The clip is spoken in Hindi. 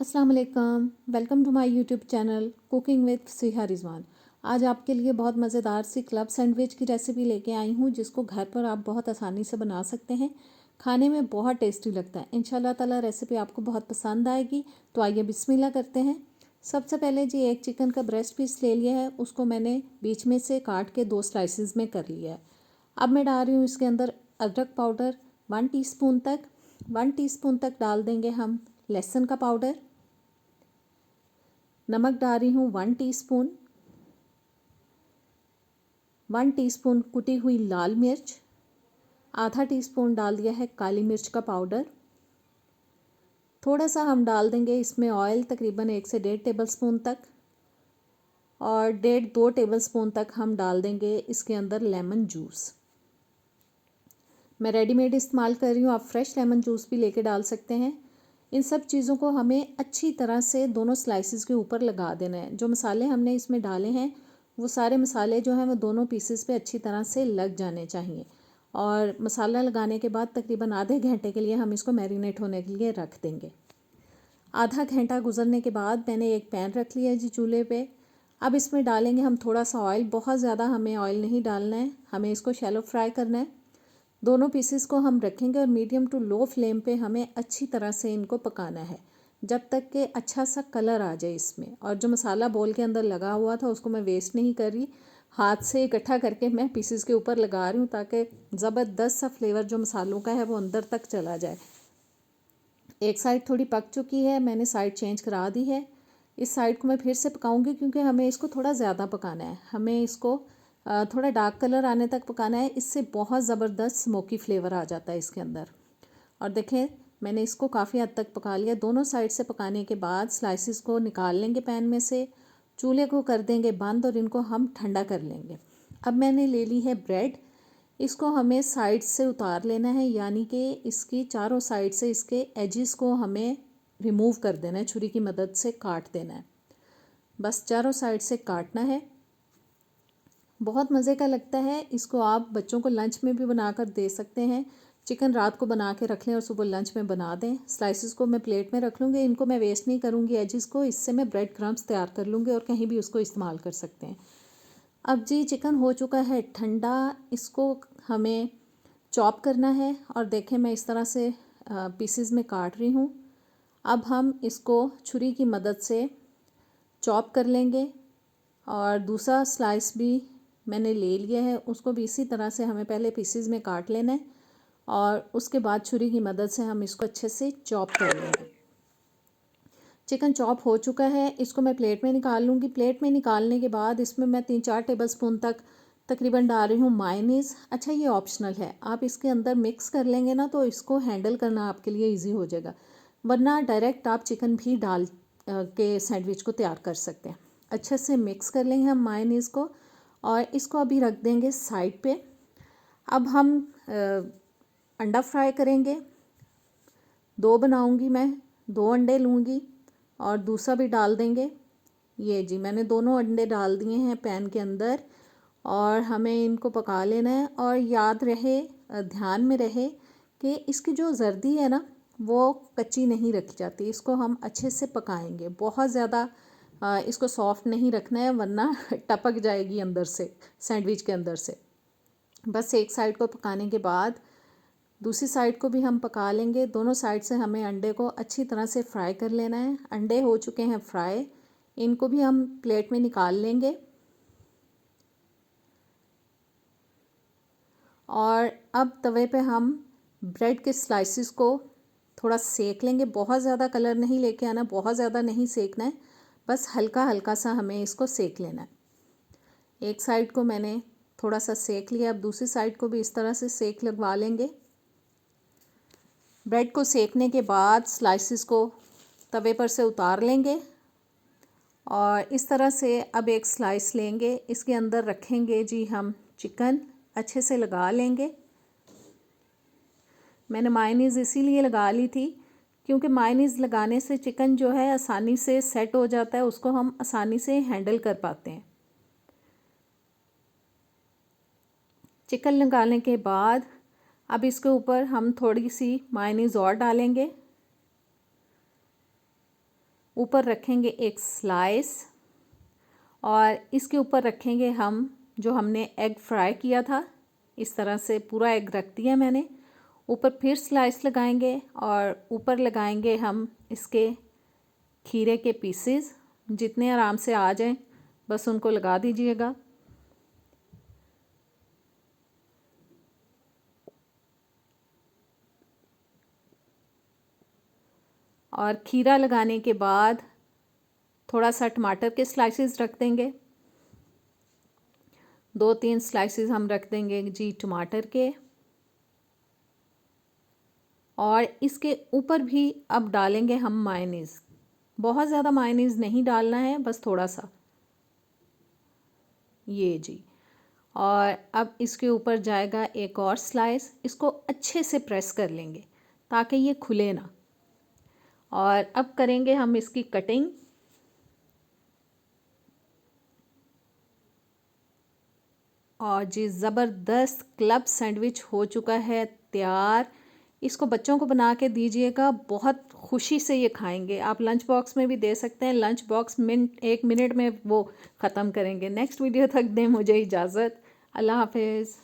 अस्सलाम वालेकुम, welcome to my YouTube channel cooking with Siha Rizwan. आज आपके लिए बहुत मज़ेदार सी क्लब सैंडविच की रेसिपी लेके आई हूँ, जिसको घर पर आप बहुत आसानी से बना सकते हैं। खाने में बहुत टेस्टी लगता है। इंशाल्लाह ताला रेसिपी आपको बहुत पसंद आएगी। तो आइए बिस्मिल्लाह करते हैं। सबसे पहले जी एक चिकन का ब्रेस्ट पीस ले लिया है, उसको मैंने बीच में से काट के 2 स्लाइसिस में कर लिया है। अब मैं डाल रही हूँ इसके अंदर अदरक पाउडर 1 टीस्पून तक डाल देंगे हम लहसुन का पाउडर। नमक डाल रही हूँ 1 टीस्पून कुटी हुई लाल मिर्च, आधा टीस्पून डाल दिया है काली मिर्च का पाउडर। थोड़ा सा हम डाल देंगे इसमें ऑयल, तकरीबन 1 से 1.5 टेबलस्पून तक, और 1.5-2 टेबलस्पून तक हम डाल देंगे इसके अंदर लेमन जूस। मैं रेडीमेड इस्तेमाल कर रही हूँ, आप फ्रेश लेमन जूस भी लेके डाल सकते हैं। इन सब चीज़ों को हमें अच्छी तरह से दोनों स्लाइसिस के ऊपर लगा देना है। जो मसाले हमने इसमें डाले हैं वो सारे मसाले जो हैं वो दोनों पीसेस पे अच्छी तरह से लग जाने चाहिए। और मसाला लगाने के बाद तकरीबन आधे घंटे के लिए हम इसको मैरिनेट होने के लिए रख देंगे। आधा घंटा गुजरने के बाद मैंने एक पैन रख लिया जी चूल्हे पे। अब इसमें डालेंगे हम थोड़ा सा ऑयल। बहुत ज़्यादा हमें ऑयल नहीं डालना है, हमें इसको शैलो फ्राई करना है। दोनों पीसेस को हम रखेंगे और मीडियम टू लो फ्लेम पे हमें अच्छी तरह से इनको पकाना है, जब तक कि अच्छा सा कलर आ जाए इसमें। और जो मसाला बोल के अंदर लगा हुआ था उसको मैं वेस्ट नहीं कर रही, हाथ से इकट्ठा करके मैं पीसेस के ऊपर लगा रही हूँ, ताकि ज़बरदस्त सा फ्लेवर जो मसालों का है वो अंदर तक चला जाए। एक साइड थोड़ी पक चुकी है, मैंने साइड चेंज करा दी है। इस साइड को मैं फिर से पकाऊंगी, क्योंकि हमें इसको थोड़ा ज़्यादा पकाना है। हमें इसको थोड़ा डार्क कलर आने तक पकाना है। इससे बहुत ज़बरदस्त स्मोकी फ्लेवर आ जाता है इसके अंदर। और देखें, मैंने इसको काफ़ी हद तक पका लिया। दोनों साइड से पकाने के बाद स्लाइसिस को निकाल लेंगे पैन में से, चूल्हे को कर देंगे बंद और इनको हम ठंडा कर लेंगे। अब मैंने ले ली है ब्रेड। इसको हमें साइड से उतार लेना है, यानी कि इसकी चारों साइड से इसके एजिस को हमें रिमूव कर देना है, छुरी की मदद से काट देना है। बस चारों साइड से काटना है। बहुत मज़े का लगता है। इसको आप बच्चों को लंच में भी बनाकर दे सकते हैं। चिकन रात को बना के रख लें और सुबह लंच में बना दें। स्लाइसिस को मैं प्लेट में रख लूँगी, इनको मैं वेस्ट नहीं करूँगी एजिस को। इससे मैं ब्रेड क्रम्स तैयार कर लूँगी और कहीं भी उसको इस्तेमाल कर सकते हैं। अब जी चिकन हो चुका है ठंडा, इसको हमें चॉप करना है। और देखें, मैं इस तरह से पीसेस में काट रही हूँ। अब हम इसको छुरी की मदद से चॉप कर लेंगे। और दूसरा स्लाइस भी मैंने ले लिया है, उसको भी इसी तरह से हमें पहले पीसेस में काट लेना है और उसके बाद छुरी की मदद से हम इसको अच्छे से चॉप कर लेंगे। चिकन चॉप हो चुका है, इसको मैं प्लेट में निकाल लूँगी। प्लेट में निकालने के बाद इसमें मैं 3-4 टेबलस्पून तक तकरीबन डाल रही हूँ मायोनीज़। अच्छा, ये ऑप्शनल है, आप इसके अंदर मिक्स कर लेंगे ना तो इसको हैंडल करना आपके लिए ईजी हो जाएगा, वरना डायरेक्ट आप चिकन भी डाल के सैंडविच को तैयार कर सकते हैं। अच्छे से मिक्स कर लेंगे हम मायोनीज़ को और इसको अभी रख देंगे साइड पे। अब हम अंडा फ्राई करेंगे। 2 बनाऊंगी मैं, 2 अंडे लूँगी और दूसरा भी डाल देंगे। ये जी मैंने दोनों अंडे डाल दिए हैं पैन के अंदर और हमें इनको पका लेना है। और याद रहे, ध्यान में रहे कि इसकी जो जर्दी है ना वो कच्ची नहीं रखी जाती। इसको हम अच्छे से पकाएंगे, बहुत ज़्यादा इसको सॉफ्ट नहीं रखना है, वरना टपक जाएगी अंदर से, सैंडविच के अंदर से। बस एक साइड को पकाने के बाद दूसरी साइड को भी हम पका लेंगे। दोनों साइड से हमें अंडे को अच्छी तरह से फ्राई कर लेना है। अंडे हो चुके हैं फ्राई, इनको भी हम प्लेट में निकाल लेंगे। और अब तवे पे हम ब्रेड के स्लाइसिस को थोड़ा सेक लेंगे। बहुत ज़्यादा कलर नहीं लेके आना, बहुत ज़्यादा नहीं सेकना है, बस हल्का हल्का सा हमें इसको सेक लेना है। एक साइड को मैंने थोड़ा सा सेक लिया, अब दूसरी साइड को भी इस तरह से सेक लगवा लेंगे। ब्रेड को सेकने के बाद स्लाइसिस को तवे पर से उतार लेंगे और इस तरह से अब एक स्लाइस लेंगे, इसके अंदर रखेंगे जी हम चिकन, अच्छे से लगा लेंगे। मैंने मायोनीज़ इसीलिए लगा ली थी क्योंकि मायोनीज़ लगाने से चिकन जो है आसानी से सेट हो जाता है, उसको हम आसानी से हैंडल कर पाते हैं। चिकन लगाने के बाद अब इसके ऊपर हम थोड़ी सी मायोनीज़ और डालेंगे। ऊपर रखेंगे एक स्लाइस और इसके ऊपर रखेंगे हम जो हमने एग फ्राई किया था। इस तरह से पूरा एग रख दिया मैंने। ऊपर फिर स्लाइस लगाएंगे और ऊपर लगाएंगे हम इसके खीरे के पीसेस, जितने आराम से आ जाएं बस उनको लगा दीजिएगा। और खीरा लगाने के बाद थोड़ा सा टमाटर के स्लाइसेस रख देंगे। 2-3 स्लाइसेस हम रख देंगे जी टमाटर के। और इसके ऊपर भी अब डालेंगे हम मायोनीज़। बहुत ज़्यादा मायोनीज़ नहीं डालना है, बस थोड़ा सा, ये जी। और अब इसके ऊपर जाएगा एक और स्लाइस। इसको अच्छे से प्रेस कर लेंगे ताकि ये खुले ना। और अब करेंगे हम इसकी कटिंग। और जी ज़बरदस्त क्लब सैंडविच हो चुका है तैयार। इसको बच्चों को बना के दीजिएगा, बहुत खुशी से ये खाएंगे। आप लंच बॉक्स में भी दे सकते हैं। लंच बॉक्स 1 मिनट में वो ख़त्म करेंगे। नेक्स्ट वीडियो तक दें मुझे इजाज़त। अल्लाह हाफिज़।